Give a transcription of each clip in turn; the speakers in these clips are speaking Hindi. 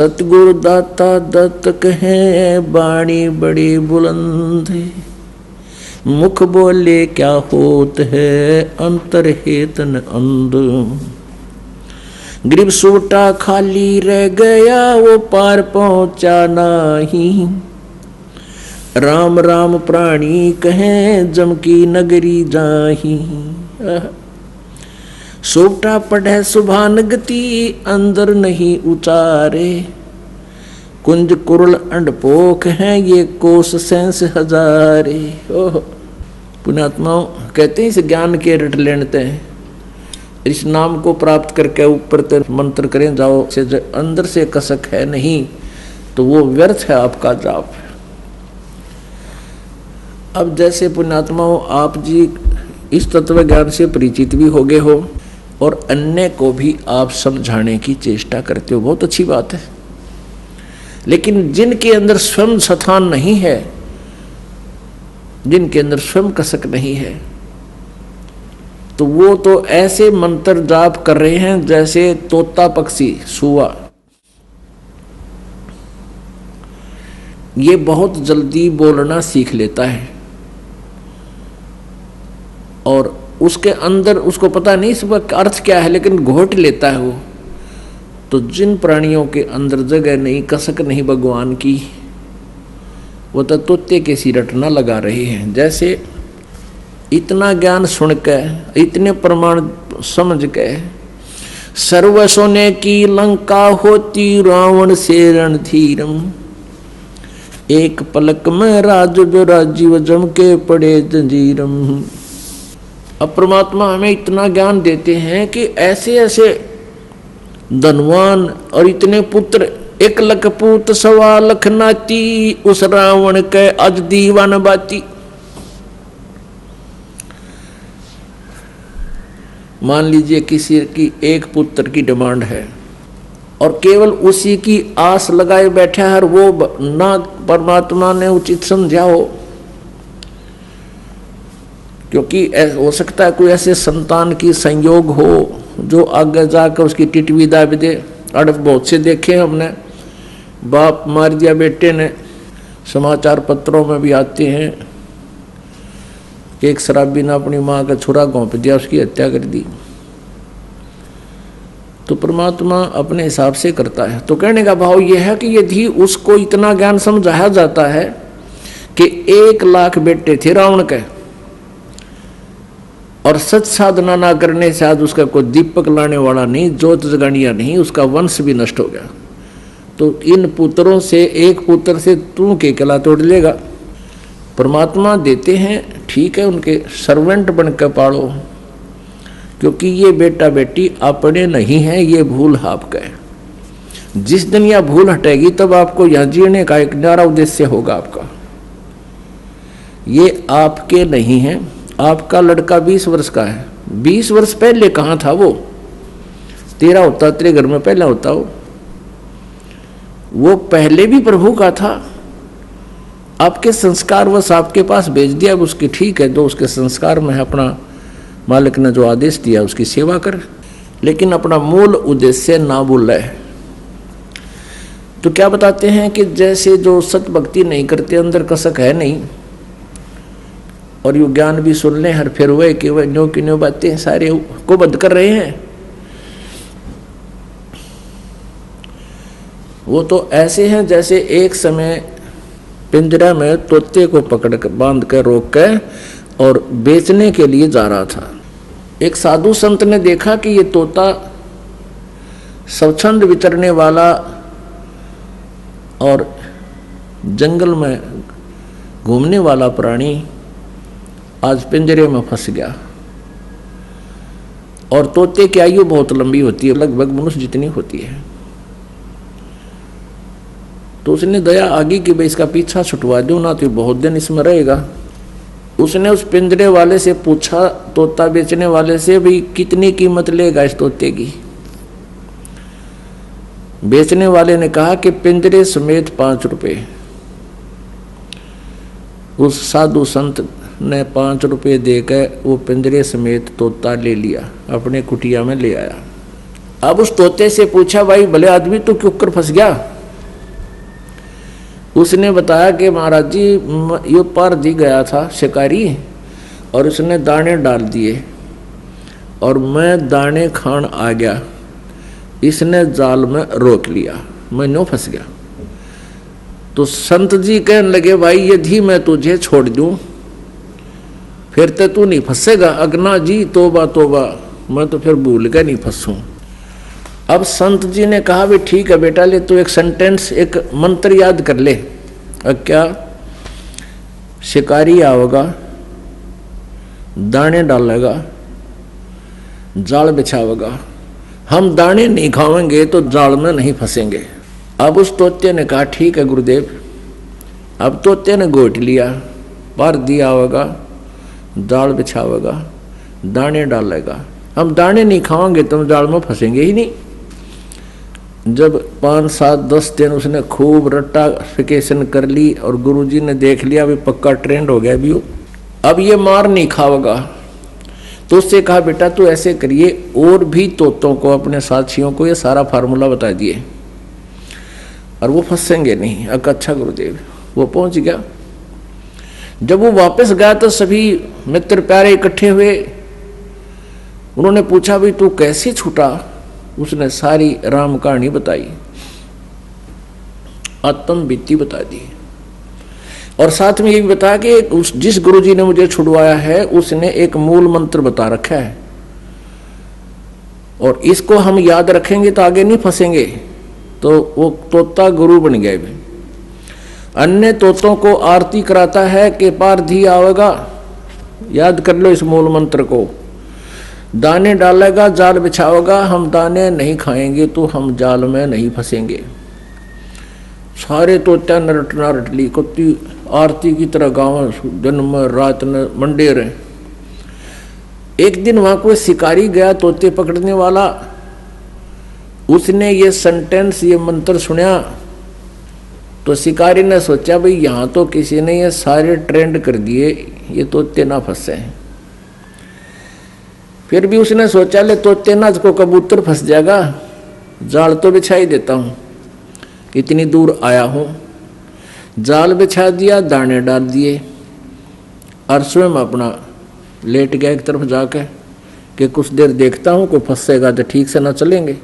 सतगुरु दाता दत्त कहे बाणी बड़ी बुलंद है, मुख बोले क्या होत है अंतर हेतन अंध। गरीब सूटा खाली रह गया वो पार पहुंचा नहीं, राम राम प्राणी कहें जम की नगरी जाही। सोटा पढ़े सुभान गति अंदर नहीं उचारे, कुंज कुरल अंडपोख हैं ये कोस सेंस हजारे। ओह पुण्यात्माओं कहते हैं इस ज्ञान के रट लेते हैं, इस नाम को प्राप्त करके ऊपर ते मंत्र करें जाओ से अंदर से कसक है नहीं तो वो व्यर्थ है आपका जाप। अब जैसे पुण्यात्माओं आप जी इस तत्व ज्ञान से परिचित भी हो गए हो और अन्य को भी आप समझाने की चेष्टा करते हो, बहुत अच्छी बात है। लेकिन जिनके अंदर स्वयं स्थान नहीं है, जिनके अंदर स्वयं कसक नहीं है, तो वो तो ऐसे मंत्र जाप कर रहे हैं जैसे तोता पक्षी सुआ। ये बहुत जल्दी बोलना सीख लेता है और उसके अंदर उसको पता नहीं इसका अर्थ क्या है, लेकिन घोट लेता है वो। तो जिन प्राणियों के अंदर जगह नहीं, कसक नहीं भगवान की, वो तो तोते के सी रटना लगा रहे हैं। जैसे इतना ज्ञान सुन के, इतने प्रमाण समझ के, सर्व सोने की लंका होती रावण से रणधीरम, एक पलक में राज जो राजीव जम के पड़े जंजीरम। अब परमात्मा हमें इतना ज्ञान देते हैं कि ऐसे ऐसे धनवान और इतने पुत्र, एक लख पूत सवा लख नाती, उस रावण के अज दीवान बाती। मान लीजिए किसी की एक पुत्र की डिमांड है और केवल उसी की आस लगाए बैठा है, वो ना परमात्मा ने उचित समझा हो, क्योंकि हो सकता है कोई ऐसे संतान की संयोग हो जो आगे जाकर उसकी टिटवी दाब दे। अड़ बहुत से देखे हमने, बाप मार दिया बेटे ने, समाचार पत्रों में भी आते हैं। एक शराबी ने अपनी माँ का छुरा घोंप दिया, उसकी हत्या कर दी। तो परमात्मा अपने हिसाब से करता है। तो कहने का भाव यह है कि यदि उसको इतना ज्ञान समझाया जाता है कि 1 लाख बेटे थे रावण के और सच साधना ना करने से आज उसका कोई दीपक लाने वाला नहीं, ज्योत जगानिया नहीं, उसका वंश भी नष्ट हो गया। तो इन पुत्रों से एक पुत्र से तू के कला तोड़ लेगा। परमात्मा देते हैं, ठीक है, उनके सर्वेंट बनकर पालो, क्योंकि ये बेटा बेटी अपने नहीं है, ये भूल आपका है। जिस दिन यह भूल हटेगी तब आपको यह जीने का एक न्यारा उद्देश्य होगा आपका। ये आपके नहीं है। आपका लड़का 20 वर्ष का है, 20 वर्ष पहले कहाँ था वो? तेरा होता, तेरे घर में पहले होता वो पहले भी प्रभु का था। आपके संस्कार वश आपके पास भेज दिया उसकी, ठीक है, जो उसके संस्कार में है, अपना मालिक ने जो आदेश दिया उसकी सेवा कर, लेकिन अपना मूल उद्देश्य ना भूले। तो क्या बताते हैं कि जैसे जो सत भक्ति नहीं करते, अंदर कसक है नहीं, और यू ज्ञान भी सुन ले हर फिर हुए कि वह न्यो की न्यो बातें सारे को बंद कर रहे हैं, वो तो ऐसे हैं जैसे एक समय पिंजरा में तोते को पकड़ कर बांध कर रोक कर और बेचने के लिए जा रहा था। एक साधु संत ने देखा कि ये तोता स्वच्छंद विचरने वाला और जंगल में घूमने वाला प्राणी आज पिंजरे में फंस गया, और तोते की आयु बहुत लंबी होती है, लगभग मनुष्य जितनी होती है। तो उसने दया आगी कि भाई इसका पीछा छुटवा दो ना, तो बहुत दिन इसमें रहेगा। उसने उस पिंजरे वाले से पूछा, तोता बेचने वाले से, भाई कितनी कीमत लेगा इस तोते की? बेचने वाले ने कहा कि पिंजरे समेत 5 रुपए। उस साधु संत ने 5 रुपये देकर वो पिंजरे समेत तोता ले लिया, अपने कुटिया में ले आया। अब उस तोते से पूछा, भाई भले आदमी तू क्यों कर फंस गया? उसने बताया कि महाराज जी ये पार दी गया था शिकारी और उसने दाने डाल दिए और मैं दाने खान आ गया, इसने जाल में रोक लिया, मैं नो फंस गया। तो संत जी कहने लगे, भाई यदि मैं तुझे छोड़ दूं फिर तो तू नहीं फंसेगा। अगना जी तोबा तोबा, मैं तो फिर भूल के नहीं फंसूं। अब संत जी ने कहा, भी ठीक है बेटा, ले तू एक सेंटेंस, एक मंत्र याद कर ले। अब क्या? शिकारी आओगा, दाने डालेगा, जाल बिछावेगा, हम दाने नहीं खाएंगे तो जाल में नहीं फंसेंगे। अब उस तोते ने कहा, ठीक है गुरुदेव। अब तोते ने गोट लिया, पार दिया होगा, जाल बिछावेगा, दाने डालेगा, हम दाने नहीं खाएंगे तो हम जाल में फंसेंगे ही नहीं। जब 5, 7, 10 दिन उसने खूब रट्टाफिकेशन कर ली और गुरुजी ने देख लिया भी पक्का ट्रेंड हो गया भी वो, अब ये मार नहीं खाएगा, तो उससे कहा, बेटा तू ऐसे करिए, और भी तोतों को, अपने साथियों को ये सारा फार्मूला बता दिए और वो फंसेंगे नहीं। अच्छा गुरुदेव। वो पहुंच गया। जब वो वापस गया तो सभी मित्र प्यारे इकट्ठे हुए। उन्होंने पूछा, भी तू कैसे छूटा? उसने सारी राम कहानी बताई, आत्म बीती बता दी और साथ में ये भी बताया कि उस जिस गुरुजी ने मुझे छुड़वाया है उसने एक मूल मंत्र बता रखा है और इसको हम याद रखेंगे तो आगे नहीं फंसेंगे। तो वो तोता गुरु बन गए। भी अन्य तोतों को आरती कराता है कि पार धी आवेगा, याद कर लो इस मूल मंत्र को, दाने डालेगा, जाल बिछाओगा, हम दाने नहीं खाएंगे तो हम जाल में नहीं फंसेंगे। सारे तोता नरट नरटली कुत्ती आरती की तरह गाँव दिन में रात में मंडे रहे। एक दिन वहां कोई शिकारी गया तोते पकड़ने वाला, उसने ये सेंटेंस, ये मंत्र सुना तो शिकारी ने सोचा, भाई यहाँ तो किसी ने ये सारे ट्रेंड कर दिए, ये तोते ना फंसे हैं। फिर भी उसने सोचा, ले तोते ना को कबूतर फंस जाएगा, जाल तो बिछा ही देता हूँ, इतनी दूर आया हूँ। जाल बिछा दिया, दाने डाल दिए और स्वयं अपना लेट गया एक तरफ जाके कि कुछ देर देखता हूँ, कोई फंसेगा तो ठीक से ना चलेंगे।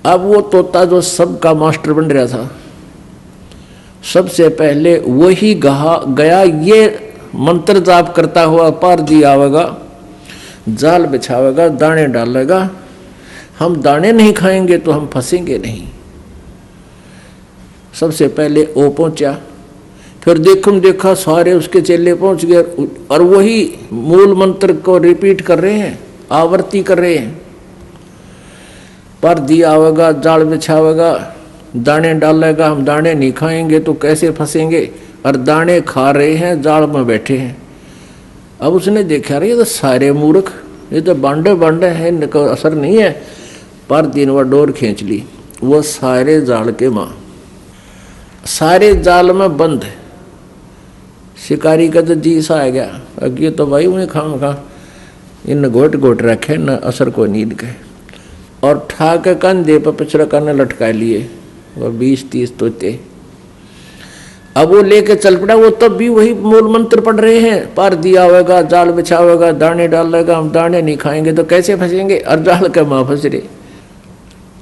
अब वो तोता जो सबका मास्टर बन रहा था, सबसे पहले वही गया, ये मंत्र जाप करता हुआ पार दी आवेगा, जाल बिछावेगा, दाने डालेगा, हम दाने नहीं खाएंगे तो हम फंसेंगे नहीं। सबसे पहले वो पहुंचा, फिर देखा सारे उसके चेले पहुंच गए और वही मूल मंत्र को रिपीट कर रहे हैं, आवर्ती कर रहे हैं। पर दिया आवेगा, जाल बिछावेगा, दाने डालेगा, हम दाने नहीं खाएंगे तो कैसे फंसेंगे, और दाने खा रहे हैं, जाल में बैठे हैं। अब उसने देखा, रहे ये तो सारे मूर्ख, ये तो बांडे हैं, इनका असर नहीं है। पर दिन वह डोर खींच ली, वो सारे जाल के माँ, सारे जाल में बंद। शिकारी का तो जी सा आ गया, अब ये तो भाई उन्हें खाम खा इन घोट रखे न, असर को नींद के, और ठाक कंधे पर पिछड़ा करने लटका लिए वह 20-30 तोते। अब वो लेके चल पड़ा, वो तब भी वही मूल मंत्र पढ़ रहे हैं, पार दिया होगा, जाल बिछावेगा, दाने डालेगा, हम दाने नहीं खाएंगे तो कैसे फंसेंगे, और जाल के माँ फंस रहे।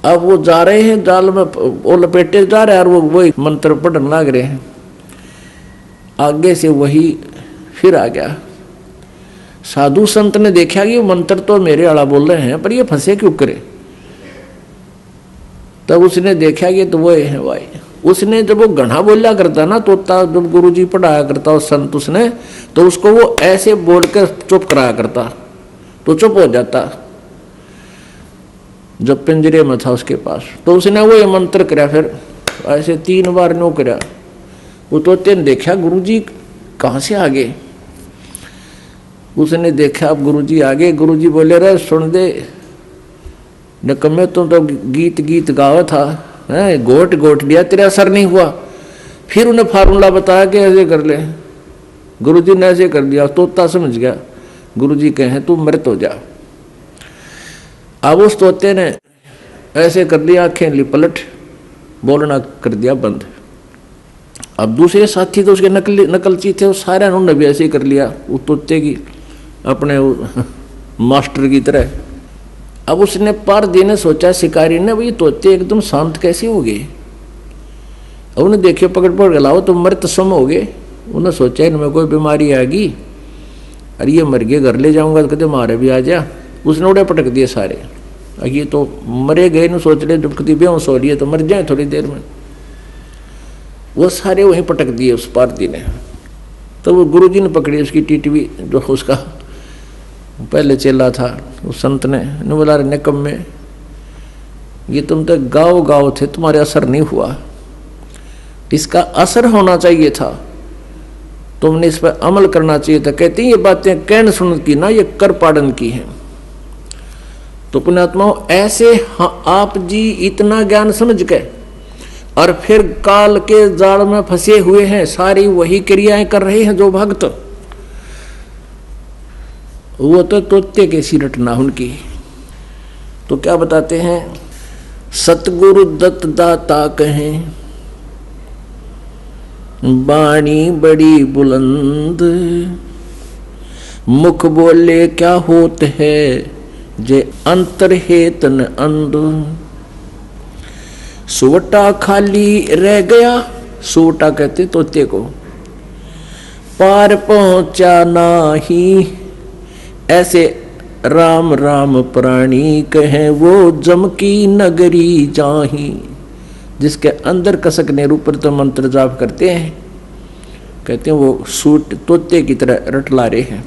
अब वो जा रहे हैं जाल में, वो लपेटे जा रहे हैं और वो वही मंत्र पढ़ने लग रहे हैं। आगे से वही फिर आ गया। साधु संत ने देखा कि मंत्र तो मेरे आला बोल रहे हैं पर ये फंसे क्यों करे, तब उसने देखा कि तो वो है भाई। उसने जब वो घना बोला करता ना तोता, जब गुरुजी पढ़ाया करता उस संत उसने, तो उसको वो ऐसे बोल कर चुप कराया करता तो चुप हो जाता। जब पिंजरे में था उसके पास तो उसने वो ये मंत्र कराया, फिर ऐसे 3 बार नो कराया। वो तोते ने देखा गुरुजी कहाँ से आ गए, उसने देखा अब गुरुजी आ गए। गुरुजी बोले, रहे सुन दे नकम्मे, तुम तो गीत गावा था, गोट लिया, तेरा असर नहीं हुआ। फिर उन्हें फार्मूला बताया कि ऐसे कर ले। गुरुजी ने ऐसे कर दिया, तोता समझ गया। गुरुजी कहे तू मृत हो जा। अब उस तोते ने ऐसे कर लिया, आंखें ली पलट, बोलना कर दिया बंद। अब दूसरे साथी तो उसके नकलची थे, वो सारे उन्होंने भी ऐसे ही कर लिया, वो तोते की अपने मास्टर की तरह। अब उसने पार देने सोचा शिकारी ने, भाई तोते एकदम शांत कैसे हो गए। अब उन्हें देखियो पकड़ पकड़ लाओ तो मृत सम हो गए। उन्हें सोचा इनमें कोई बीमारी आ गई, अरे ये मर गए, घर ले जाऊंगा तो कहते मारे भी आ जा। उसने उड़े पटक दिए सारे। ये तो मरे गए न, सोच रहे दुखती बेहोश हो रही है तो मर जाए थोड़ी देर में। वो सारे वहीं पटक दिए उस पारदी ने। तो वो गुरुजी ने पकड़ी उसकी टीटवी, जो उसका पहले चेला था, उस संत ने बोला, रे निकम्मे, ये तुम तो गाँव गाँव थे, तुम्हारे असर नहीं हुआ, इसका असर होना चाहिए था, तुमने इस पर अमल करना चाहिए था। कहती ये बातें कहन सुन की ना, ये कर पाड़न की है। तो पुण्यात्माओं ऐसे आप जी इतना ज्ञान समझ के और फिर काल के जाल में फंसे हुए हैं, सारी वही क्रियाएं कर रहे हैं जो भक्त, वो तो तोते के सी रटना उनकी। तो क्या बताते हैं, सतगुरु दत्त दाता कहें, बाणी बड़ी बुलंद, मुख बोले क्या होत है, जे अंतर है तन अंध। सुवटा खाली रह गया, सुवटा कहते तोते को, पार पहुंचा नाही, ऐसे राम राम प्राणी कहें, वो जम की नगरी जाही। जिसके अंदर कसक ने ऊपर तो मंत्र जाप करते हैं, कहते हैं वो सूट तोते की तरह रटला रहे हैं।